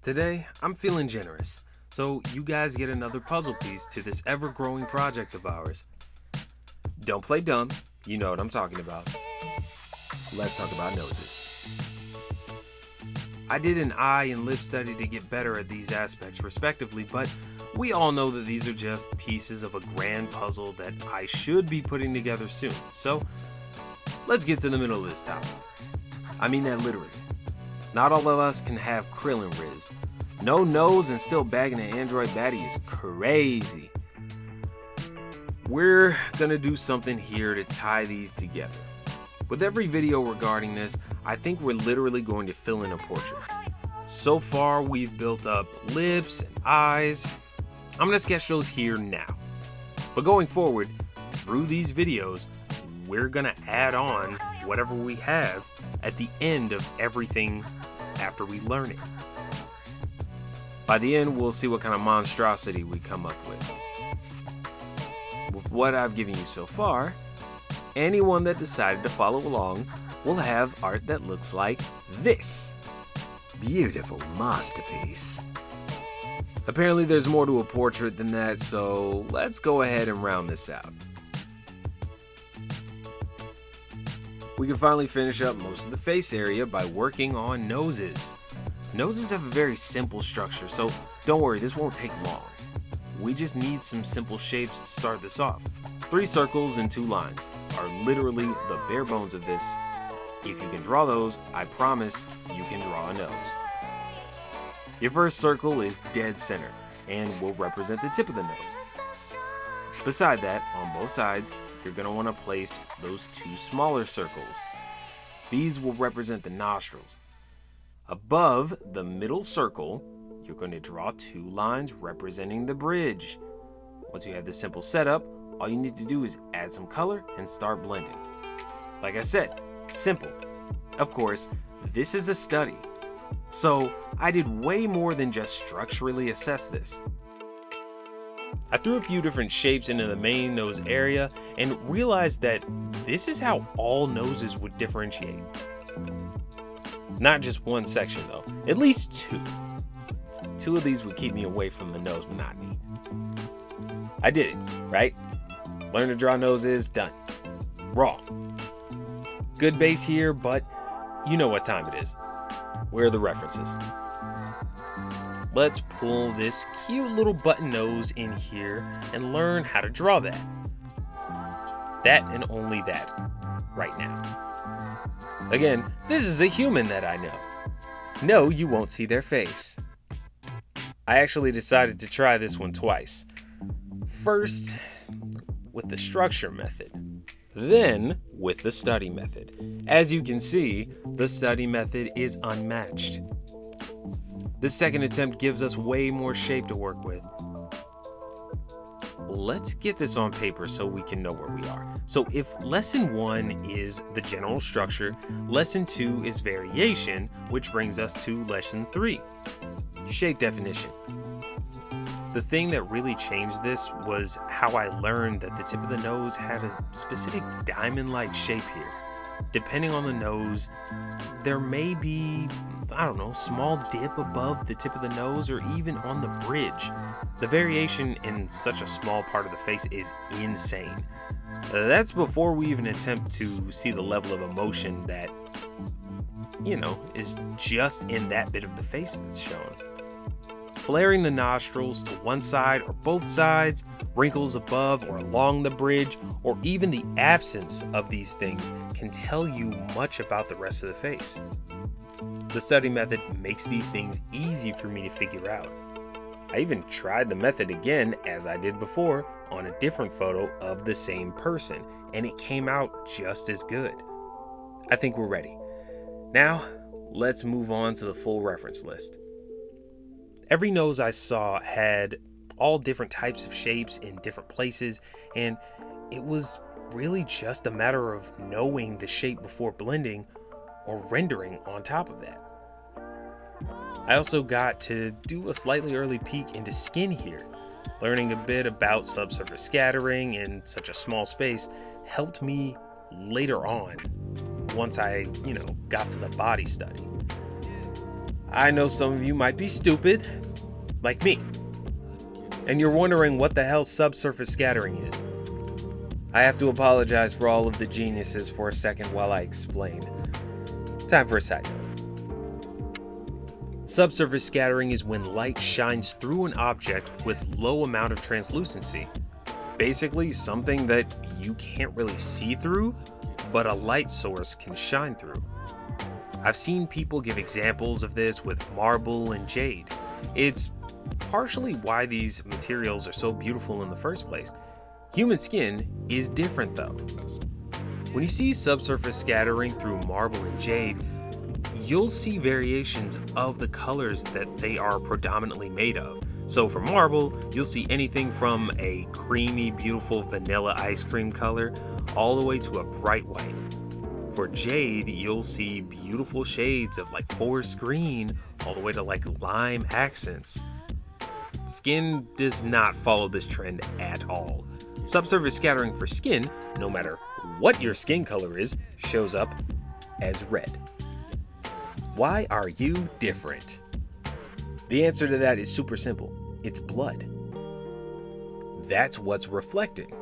Today, I'm feeling generous, so you guys get another puzzle piece to this ever-growing project of ours. Don't play dumb, you know what I'm talking about. Let's talk about noses. I did an eye and lip study to get better at these aspects respectively, but we all know that these are just pieces of a grand puzzle that I should be putting together soon, so let's get to the middle of this topic. I mean that literally. Not all of us can have Krillin Riz. No nose and still bagging an android baddie is crazy. We're gonna do something here to tie these together. With every video regarding this, I think we're literally going to fill in a portrait. So far, we've built up lips and eyes. I'm gonna sketch those here now. But going forward, through these videos, we're gonna add on whatever we have at the end of everything after we learn it. By the end, we'll see what kind of monstrosity we come up with. With what I've given you so far, anyone that decided to follow along will have art that looks like this. Beautiful masterpiece. Apparently there's more to a portrait than that, so let's go ahead and round this out. We can finally finish up most of the face area by working on noses. Noses have a very simple structure, so don't worry, this won't take long. We just need some simple shapes to start this off. 3 circles and 2 lines are literally the bare bones of this. If you can draw those, I promise you can draw a nose. Your first circle is dead center and will represent the tip of the nose. Beside that, on both sides, you're going to want to place those 2 smaller circles. These will represent the nostrils. Above the middle circle, you're going to draw 2 lines representing the bridge. Once you have this simple setup, all you need to do is add some color and start blending. Like I said, simple. Of course, this is a study, so I did way more than just structurally assess this. I threw a few different shapes into the main nose area and realized that this is how all noses would differentiate. Not just one section though, at least 2. 2 of these would keep me away from the nose monotony. I did it, right? Learn to draw noses, done. Wrong. Good base here, but you know what time it is. Where are the references? Let's pull this cute little button nose in here and learn how to draw that. That and only that, right now. Again, this is a human that I know. No, you won't see their face. I actually decided to try this one twice. First, with the structure method. Then, with the study method. As you can see, the study method is unmatched. The second attempt gives us way more shape to work with. Let's get this on paper so we can know where we are. So if lesson 1 is the general structure, lesson 2 is variation, which brings us to lesson 3, shape definition. The thing that really changed this was how I learned that the tip of the nose had a specific diamond-like shape here. Depending on the nose, there may be, small dip above the tip of the nose or even on the bridge. The variation in such a small part of the face is insane. That's before we even attempt to see the level of emotion that, is just in that bit of the face that's shown. Flaring the nostrils to one side or both sides, wrinkles above or along the bridge, or even the absence of these things can tell you much about the rest of the face. The study method makes these things easy for me to figure out. I even tried the method again, as I did before, on a different photo of the same person, and it came out just as good. I think we're ready. Now, let's move on to the full reference list. Every nose I saw had all different types of shapes in different places, and it was really just a matter of knowing the shape before blending or rendering on top of that. I also got to do a slightly early peek into skin here. Learning a bit about subsurface scattering in such a small space helped me later on once I, got to the body study. I know some of you might be stupid, like me, and you're wondering what the hell subsurface scattering is. I have to apologize for all of the geniuses for a second while I explain. Time for a side note. Subsurface scattering is when light shines through an object with low amount of translucency. Basically, something that you can't really see through, but a light source can shine through. I've seen people give examples of this with marble and jade. It's partially why these materials are so beautiful in the first place. Human skin is different though. When you see subsurface scattering through marble and jade, you'll see variations of the colors that they are predominantly made of. So for marble, you'll see anything from a creamy, beautiful vanilla ice cream color all the way to a bright white. For jade, you'll see beautiful shades of like forest green all the way to like lime accents. Skin does not follow this trend at all. Subsurface scattering for skin, no matter what your skin color is, shows up as red. Why are you different? The answer to that is super simple. It's blood. That's what's reflecting.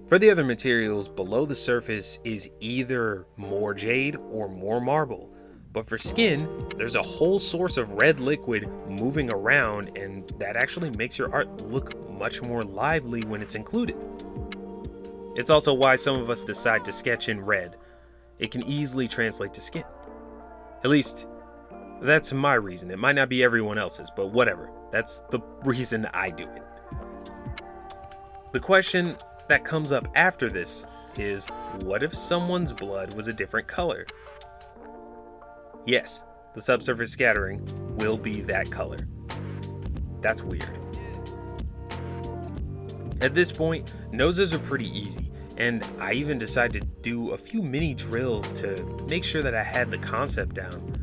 For the other materials, below the surface is either more jade or more marble. But for skin, there's a whole source of red liquid moving around, and that actually makes your art look much more lively when it's included. It's also why some of us decide to sketch in red. It can easily translate to skin. At least, that's my reason. It might not be everyone else's, but whatever. That's the reason I do it. The question that comes up after this is, what if someone's blood was a different color? Yes, the subsurface scattering will be that color. That's weird. At this point, noses are pretty easy, and I even decided to do a few mini drills to make sure that I had the concept down.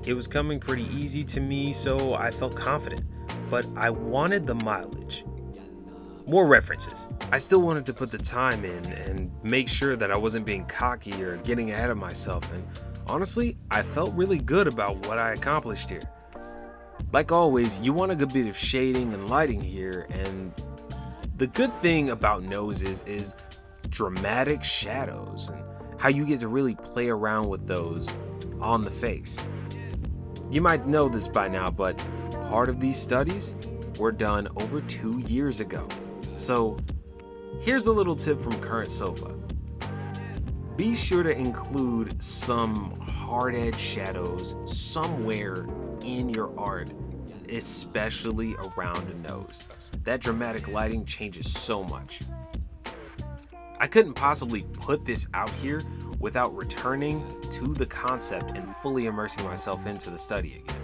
It was coming pretty easy to me, so I felt confident, but I wanted the mileage. More references. I still wanted to put the time in and make sure that I wasn't being cocky or getting ahead of myself, and honestly, I felt really good about what I accomplished here. Like always, you want a good bit of shading and lighting here, and the good thing about noses is dramatic shadows and how you get to really play around with those on the face. You might know this by now, but part of these studies were done over 2 years ago. So here's a little tip from Current Sofa. Be sure to include some hard edge shadows somewhere in your art, especially around a nose. That dramatic lighting changes so much. I couldn't possibly put this out here without returning to the concept and fully immersing myself into the study again.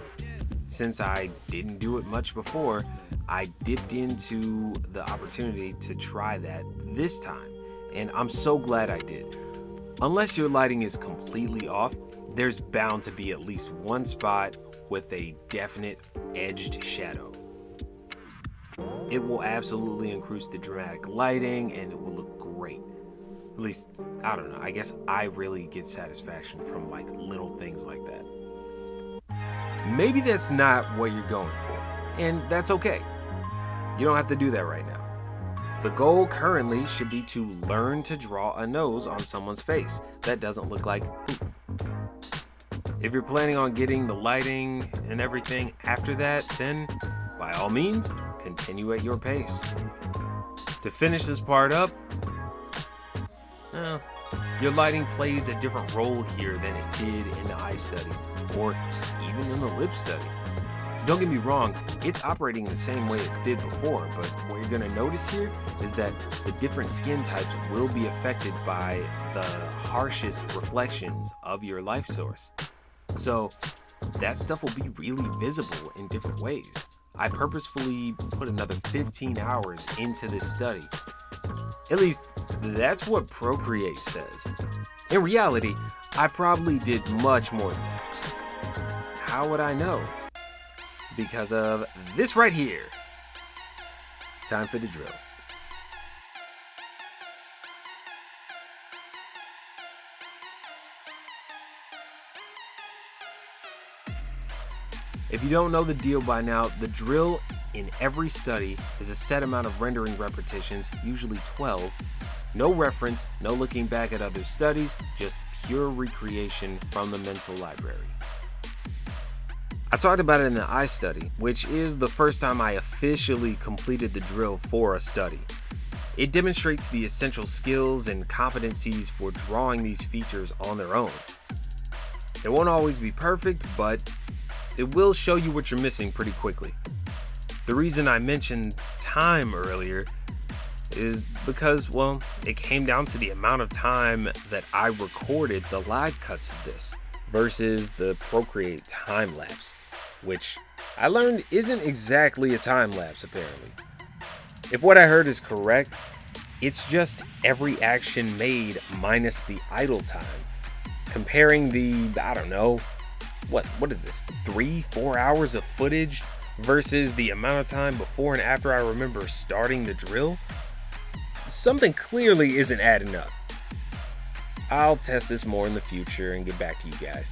Since I didn't do it much before, I dipped into the opportunity to try that this time, and I'm so glad I did. Unless your lighting is completely off, there's bound to be at least one spot with a definite edged shadow. It will absolutely increase the dramatic lighting and it will look great. At least, I don't know, I guess I really get satisfaction from like little things like that. Maybe that's not what you're going for, and that's okay. You don't have to do that right now. The goal currently should be to learn to draw a nose on someone's face that doesn't look like poop. If you're planning on getting the lighting and everything after that, then by all means, continue at your pace. To finish this part up, your lighting plays a different role here than it did in the eye study, or even in the lip study. Don't get me wrong, it's operating the same way it did before, but what you're going to notice here is that the different skin types will be affected by the harshest reflections of your life source. So that stuff will be really visible in different ways. I purposefully put another 15 hours into this study. At least, that's what Procreate says. In reality, I probably did much more than that. How would I know? Because of this right here. Time for the drill. If you don't know the deal by now, the drill in every study is a set amount of rendering repetitions, usually 12. No reference, no looking back at other studies, just pure recreation from the mental library. I talked about it in the eye study, which is the first time I officially completed the drill for a study. It demonstrates the essential skills and competencies for drawing these features on their own. It won't always be perfect, but it will show you what you're missing pretty quickly. The reason I mentioned time earlier is because, well, it came down to the amount of time that I recorded the live cuts of this versus the Procreate time lapse, which I learned isn't exactly a time lapse apparently. If what I heard is correct, it's just every action made minus the idle time. Comparing the, I don't know, what is this, 3-4 hours of footage versus the amount of time before and after I remember starting the drill, something clearly isn't adding up. I'll test this more in the future and get back to you guys.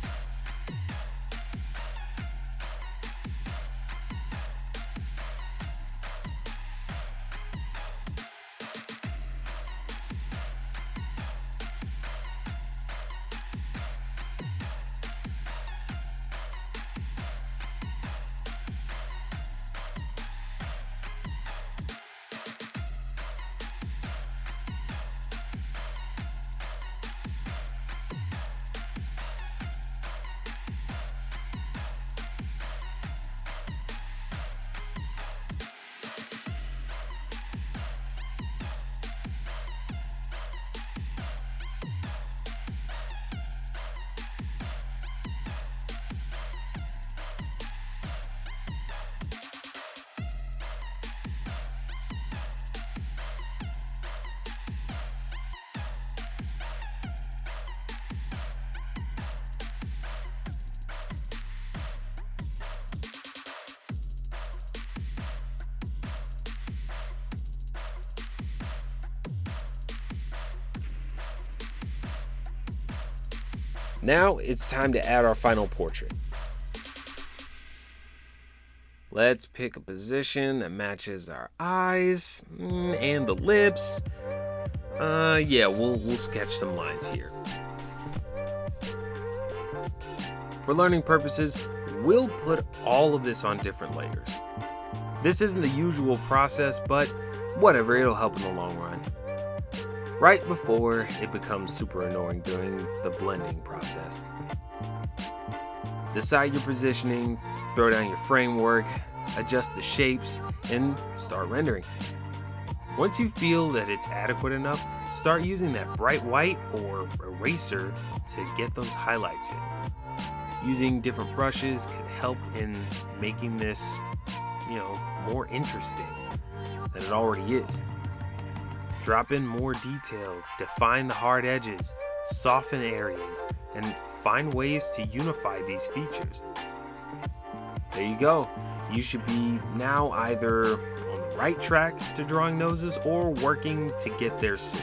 Now it's time to add our final portrait. Let's pick a position that matches our eyes and the lips. We'll sketch some lines here. For learning purposes, we'll put all of this on different layers. This isn't the usual process, but whatever, it'll help in the long run. Right before it becomes super annoying during the blending process. Decide your positioning, throw down your framework, adjust the shapes, and start rendering. Once you feel that it's adequate enough, start using that bright white or eraser to get those highlights in. Using different brushes can help in making this, more interesting than it already is. Drop in more details, define the hard edges, soften areas, and find ways to unify these features. There you go. You should be now either on the right track to drawing noses or working to get there soon.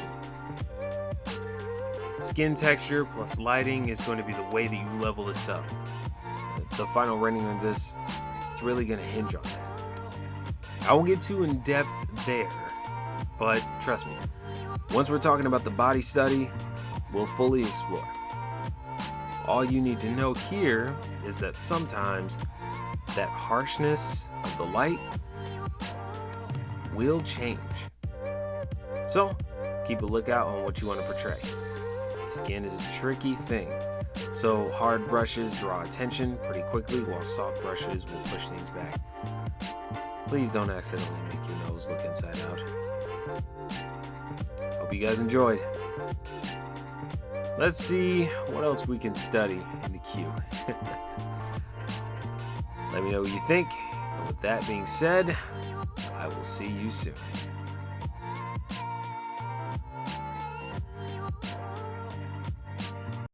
Skin texture plus lighting is going to be the way that you level this up. The final rendering of this, it's really going to hinge on that. I won't get too in depth there, but trust me, once we're talking about the body study, we'll fully explore. All you need to know here is that sometimes that harshness of the light will change. So keep a lookout on what you want to portray. Skin is a tricky thing, so hard brushes draw attention pretty quickly while soft brushes will push things back. Please don't accidentally make your nose look inside out. Hope you guys enjoyed. Let's see what else we can study in the queue. Let me know what you think. And with that being said, I will see you soon.